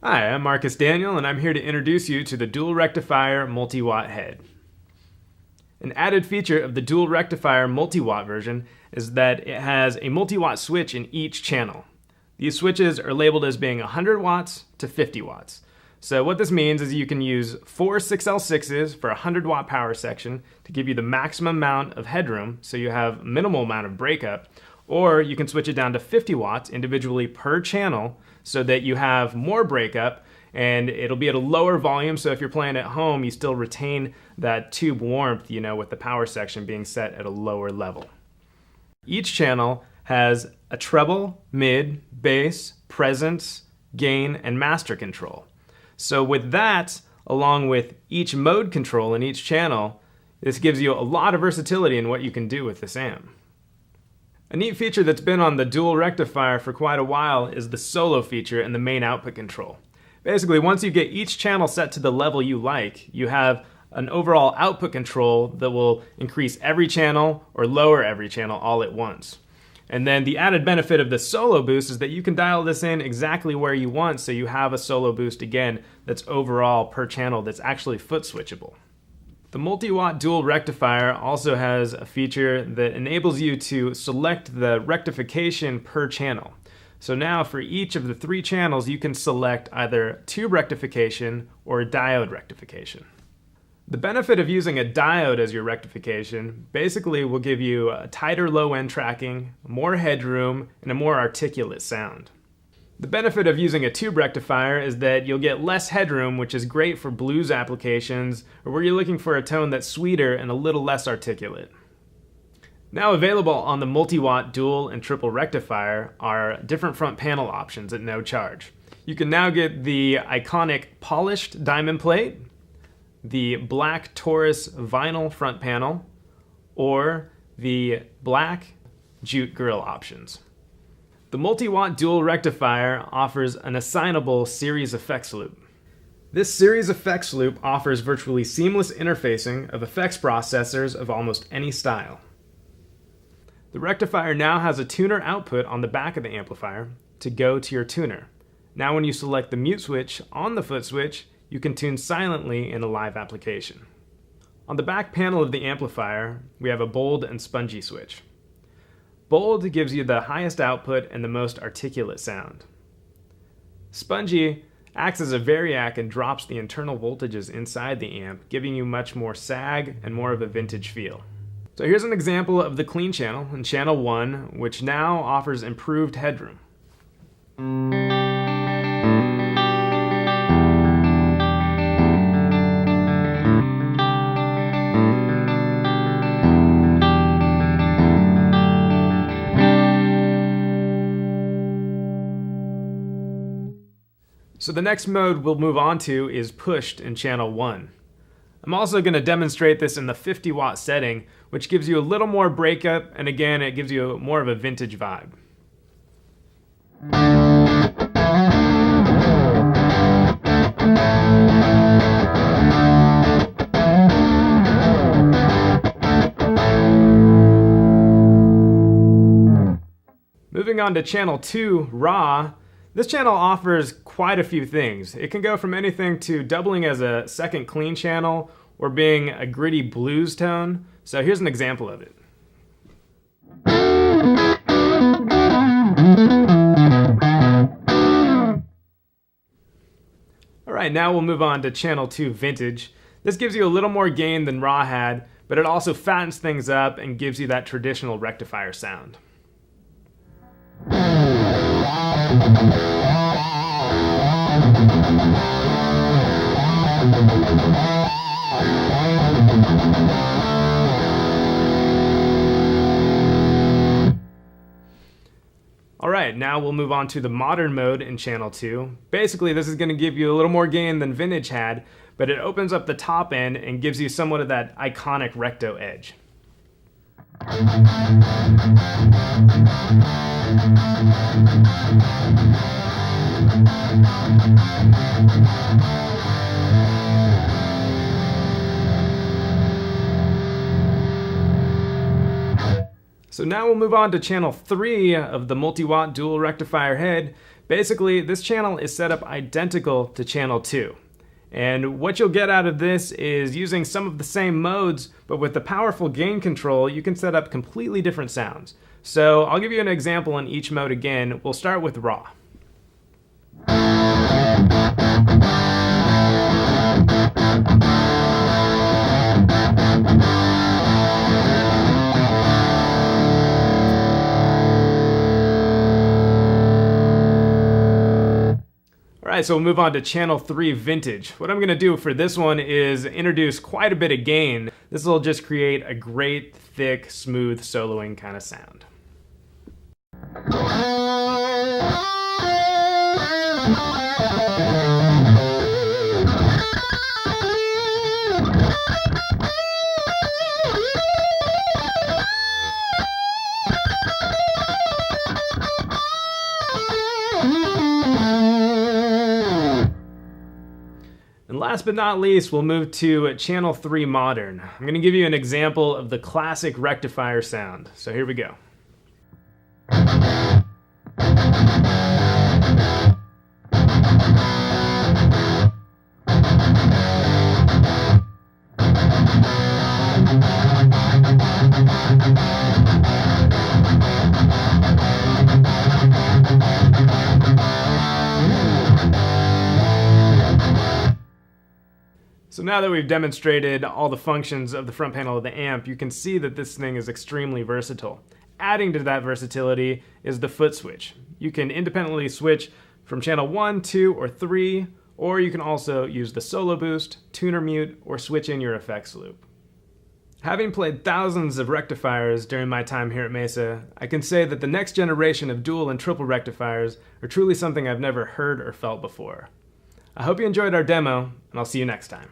Hi, I'm Marcus Daniel, and I'm here to introduce you to the Dual Rectifier Multi-Watt Head. An added feature of the Dual Rectifier Multi-Watt version is that it has a multi-watt switch in each channel. These switches are labeled as being 100 watts to 50 watts. So what this means is you can use 4 6L6s for a 100 watt power section to give you the maximum amount of headroom, so you have minimal amount of breakup, or you can switch it down to 50 watts individually per channel so that you have more breakup and it'll be at a lower volume, so if you're playing at home you still retain that tube warmth, with the power section being set at a lower level. Each channel has a treble, mid, bass, presence, gain, and master control. So with that, along with each mode control in each channel, this gives you a lot of versatility in what you can do with this amp. A neat feature that's been on the Dual Rectifier for quite a while is the solo feature and the main output control. Basically, once you get each channel set to the level you like, you have an overall output control that will increase every channel or lower every channel all at once. And then the added benefit of the solo boost is that you can dial this in exactly where you want, so you have a solo boost again that's overall per channel that's actually foot switchable. The multi-watt dual rectifier also has a feature that enables you to select the rectification per channel. So now for each of the 3 channels you can select either tube rectification or diode rectification. The benefit of using a diode as your rectification basically will give you a tighter low-end tracking, more headroom, and a more articulate sound. The benefit of using a tube rectifier is that you'll get less headroom, which is great for blues applications or where you're looking for a tone that's sweeter and a little less articulate. Now available on the multi-watt dual and triple rectifier are different front panel options at no charge. You can now get the iconic polished diamond plate, the black Taurus vinyl front panel, or the black jute grill options. The multi-watt dual rectifier offers an assignable series effects loop. This series effects loop offers virtually seamless interfacing of effects processors of almost any style. The rectifier now has a tuner output on the back of the amplifier to go to your tuner. Now when you select the mute switch on the foot switch, you can tune silently in a live application. On the back panel of the amplifier, we have a bold and spongy switch. Bold gives you the highest output and the most articulate sound. Spongy acts as a variac and drops the internal voltages inside the amp, giving you much more sag and more of a vintage feel. So here's an example of the clean channel in channel 1, which now offers improved headroom. So the next mode we'll move on to is pushed in channel 1. I'm also going to demonstrate this in the 50 watt setting, which gives you a little more breakup, and again it gives you more of a vintage vibe. Moving on to channel 2, raw. This channel offers quite a few things. It can go from anything to doubling as a second clean channel or being a gritty blues tone. So here's an example of it. Alright, now we'll move on to channel 2 vintage. This gives you a little more gain than raw had, but it also fattens things up and gives you that traditional rectifier sound. Alright, now we'll move on to the modern mode in channel 2. Basically, this is going to give you a little more gain than vintage had, but it opens up the top end and gives you somewhat of that iconic recto edge. So now we'll move on to channel 3 of the multi-watt dual rectifier head. Basically, this channel is set up identical to channel 2. And what you'll get out of this is using some of the same modes, but with the powerful gain control, you can set up completely different sounds. So I'll give you an example in each mode again. We'll start with raw. Alright, so we'll move on to channel 3 vintage. What I'm going to do for this one is introduce quite a bit of gain. This will just create a great, thick, smooth soloing kind of sound. And last but not least, we'll move to channel 3 modern. I'm going to give you an example of the classic rectifier sound. So here we go. So now that we've demonstrated all the functions of the front panel of the amp, you can see that this thing is extremely versatile. Adding to that versatility is the foot switch. You can independently switch from channel 1, 2, or 3, or you can also use the solo boost, tuner mute, or switch in your effects loop. Having played thousands of rectifiers during my time here at Mesa, I can say that the next generation of dual and triple rectifiers are truly something I've never heard or felt before. I hope you enjoyed our demo, and I'll see you next time.